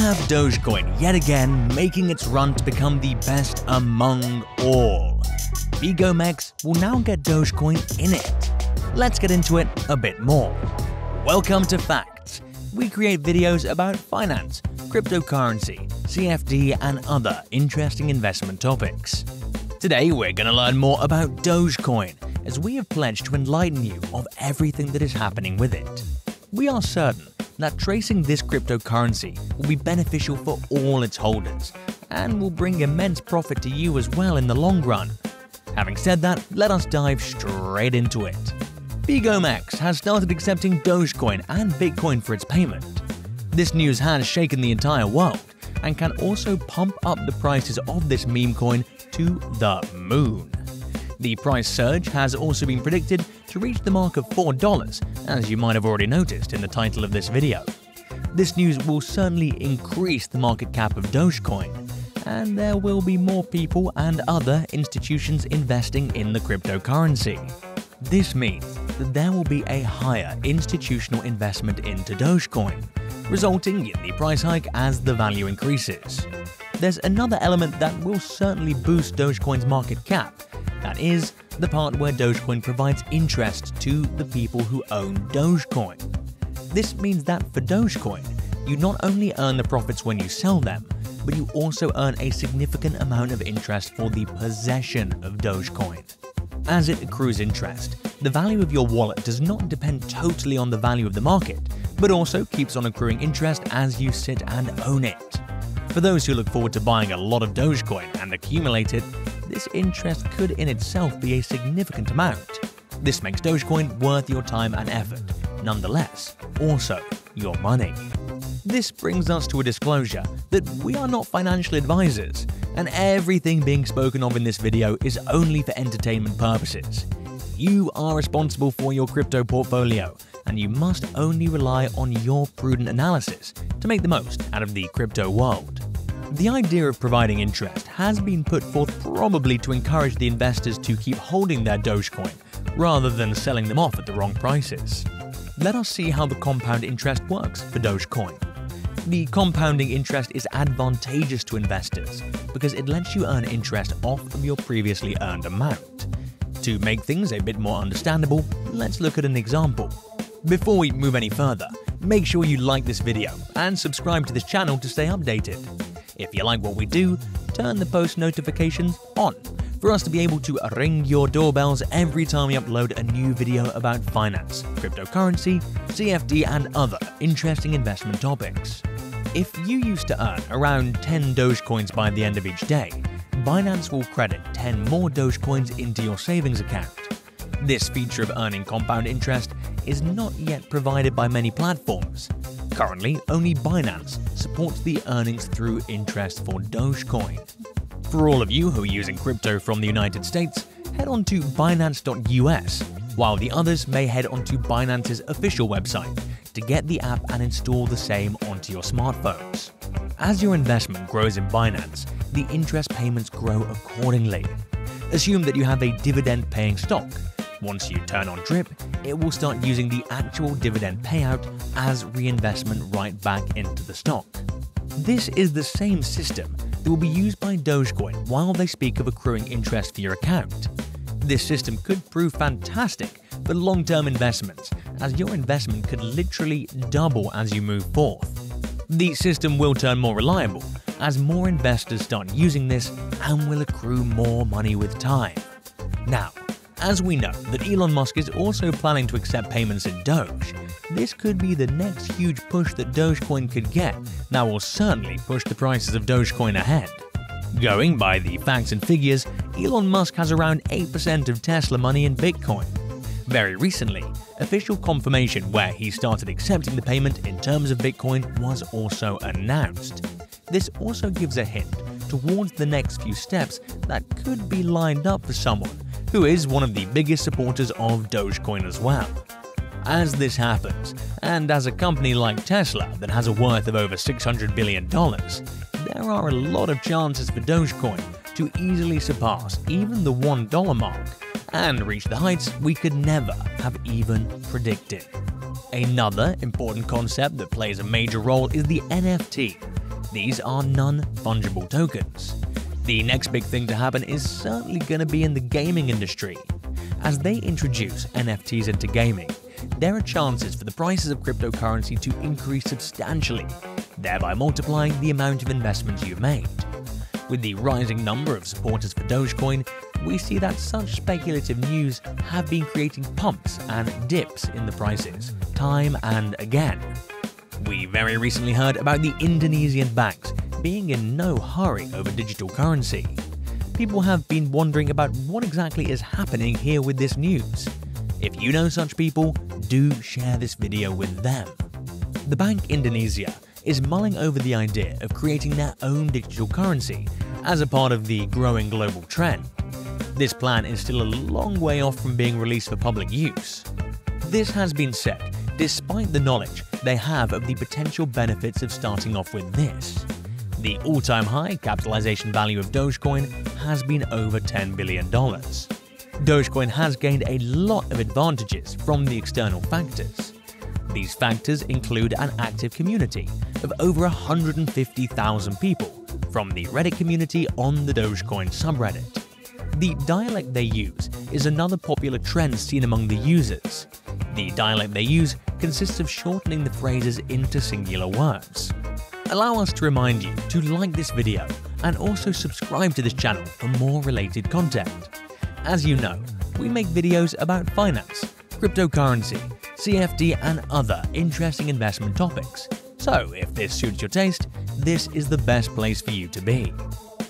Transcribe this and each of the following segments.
have Dogecoin yet again making its run to become the best among all. BigoMEX will now get Dogecoin in it. Let's get into it a bit more. Welcome to Facts. We create videos about finance, cryptocurrency, CFD, and other interesting investment topics. Today we're going to learn more about Dogecoin, as we have pledged to enlighten you of everything that is happening with it. We are certain that tracing this cryptocurrency will be beneficial for all its holders, and will bring immense profit to you as well in the long run. Having said that, let us dive straight into it. BigoMEX has started accepting Dogecoin and Bitcoin for its payment. This news has shaken the entire world, and can also pump up the prices of this meme coin to the moon. The price surge has also been predicted to reach the mark of $4, as you might have already noticed in the title of this video. This news will certainly increase the market cap of Dogecoin, and there will be more people and other institutions investing in the cryptocurrency. This means that there will be a higher institutional investment into Dogecoin, resulting in the price hike as the value increases. There's another element that will certainly boost Dogecoin's market cap. That is, the part where Dogecoin provides interest to the people who own Dogecoin. This means that for Dogecoin, you not only earn the profits when you sell them, but you also earn a significant amount of interest for the possession of Dogecoin. As it accrues interest, the value of your wallet does not depend totally on the value of the market, but also keeps on accruing interest as you sit and own it. For those who look forward to buying a lot of Dogecoin and accumulate it, this interest could in itself be a significant amount. This makes Dogecoin worth your time and effort, nonetheless, also your money. This brings us to a disclosure that we are not financial advisors, and everything being spoken of in this video is only for entertainment purposes. You are responsible for your crypto portfolio, and you must only rely on your prudent analysis to make the most out of the crypto world. The idea of providing interest has been put forth probably to encourage the investors to keep holding their Dogecoin rather than selling them off at the wrong prices. Let us see how the compound interest works for Dogecoin. The compounding interest is advantageous to investors because it lets you earn interest off of your previously earned amount. To make things a bit more understandable, let's look at an example. Before we move any further, make sure you like this video and subscribe to this channel to stay updated. If you like what we do, turn the post notifications on for us to be able to ring your doorbells every time we upload a new video about finance, cryptocurrency, CFD, and other interesting investment topics. If you used to earn around 10 Dogecoins by the end of each day, Binance will credit 10 more Dogecoins into your savings account. This feature of earning compound interest is not yet provided by many platforms. Currently, only Binance supports the earnings through interest for Dogecoin. For all of you who are using crypto from the United States, head on to Binance.us, while the others may head on to Binance's official website to get the app and install the same onto your smartphones. As your investment grows in Binance, the interest payments grow accordingly. Assume that you have a dividend-paying stock. Once you turn on DRIP, it will start using the actual dividend payout as reinvestment right back into the stock. This is the same system that will be used by Dogecoin while they speak of accruing interest for your account. This system could prove fantastic for long-term investments, as your investment could literally double as you move forth. The system will turn more reliable as more investors start using this and will accrue more money with time. Now, as we know that Elon Musk is also planning to accept payments in Doge, this could be the next huge push that Dogecoin could get that will certainly push the prices of Dogecoin ahead. Going by the facts and figures, Elon Musk has around 8% of Tesla money in Bitcoin. Very recently, official confirmation where he started accepting the payment in terms of Bitcoin was also announced. This also gives a hint towards the next few steps that could be lined up for someone who is one of the biggest supporters of Dogecoin as well. As this happens, and as a company like Tesla that has a worth of over $600 billion, there are a lot of chances for Dogecoin to easily surpass even the $1 mark and reach the heights we could never have even predicted. Another important concept that plays a major role is the NFT. These are non-fungible tokens. The next big thing to happen is certainly going to be in the gaming industry. As they introduce NFTs into gaming, there are chances for the prices of cryptocurrency to increase substantially, thereby multiplying the amount of investments you've made. With the rising number of supporters for Dogecoin, we see that such speculative news have been creating pumps and dips in the prices, time and again. We very recently heard about the Indonesian banks being in no hurry over digital currency. People have been wondering about what exactly is happening here with this news. If you know such people, do share this video with them. The Bank Indonesia is mulling over the idea of creating their own digital currency as a part of the growing global trend. This plan is still a long way off from being released for public use. This has been said despite the knowledge they have of the potential benefits of starting off with this. The all-time high capitalization value of Dogecoin has been over $10 billion. Dogecoin has gained a lot of advantages from the external factors. These factors include an active community of over 150,000 people from the Reddit community on the Dogecoin subreddit. The dialect they use is another popular trend seen among the users. The dialect they use consists of shortening the phrases into singular words. Allow us to remind you to like this video and also subscribe to this channel for more related content. As you know, we make videos about finance, cryptocurrency, CFD and other interesting investment topics. So if this suits your taste, this is the best place for you to be.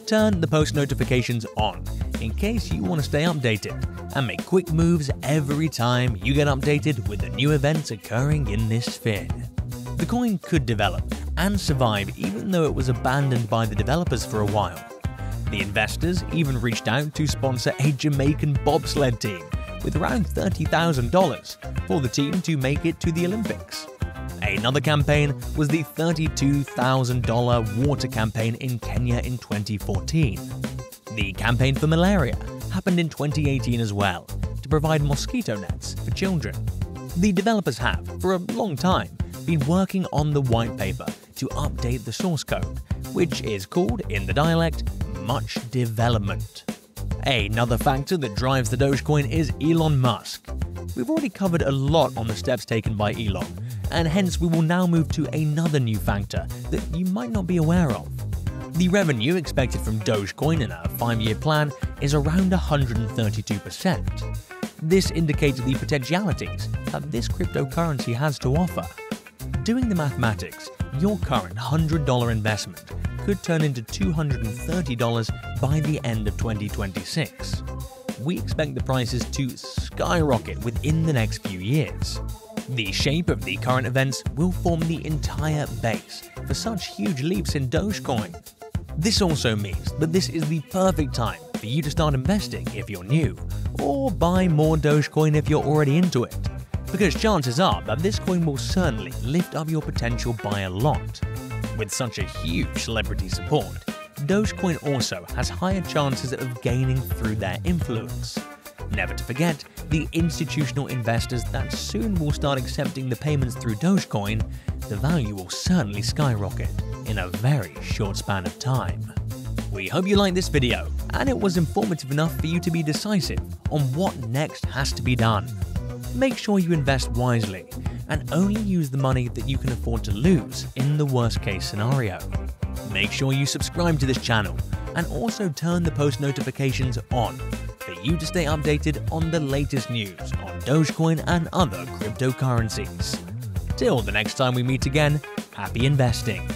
Turn the post notifications on in case you want to stay updated and make quick moves every time you get updated with the new events occurring in this sphere. The coin could develop and survive even though it was abandoned by the developers for a while. The investors even reached out to sponsor a Jamaican bobsled team with around $30,000 for the team to make it to the Olympics. Another campaign was the $32,000 water campaign in Kenya in 2014. The campaign for malaria happened in 2018 as well, to provide mosquito nets for children. The developers have, for a long time, been working on the white paper to update the source code, which is called, in the dialect, much development. Another factor that drives the Dogecoin is Elon Musk. We've already covered a lot on the steps taken by Elon, and hence we will now move to another new factor that you might not be aware of. The revenue expected from Dogecoin in a 5-year plan is around 132%. This indicates the potentialities that this cryptocurrency has to offer. Doing the mathematics, your current $100 investment could turn into $230 by the end of 2026. We expect the prices to skyrocket within the next few years. The shape of the current events will form the entire base for such huge leaps in Dogecoin. This also means that this is the perfect time for you to start investing if you're new, or buy more Dogecoin if you're already into it, because chances are that this coin will certainly lift up your potential by a lot. With such a huge celebrity support, Dogecoin also has higher chances of gaining through their influence. Never to forget the institutional investors that soon will start accepting the payments through Dogecoin. The value will certainly skyrocket in a very short span of time. We hope you liked this video and it was informative enough for you to be decisive on what next has to be done. Make sure you invest wisely and only use the money that you can afford to lose in the worst case scenario. Make sure you subscribe to this channel and also turn the post notifications on for you to stay updated on the latest news on Dogecoin and other cryptocurrencies. Till the next time we meet again, happy investing!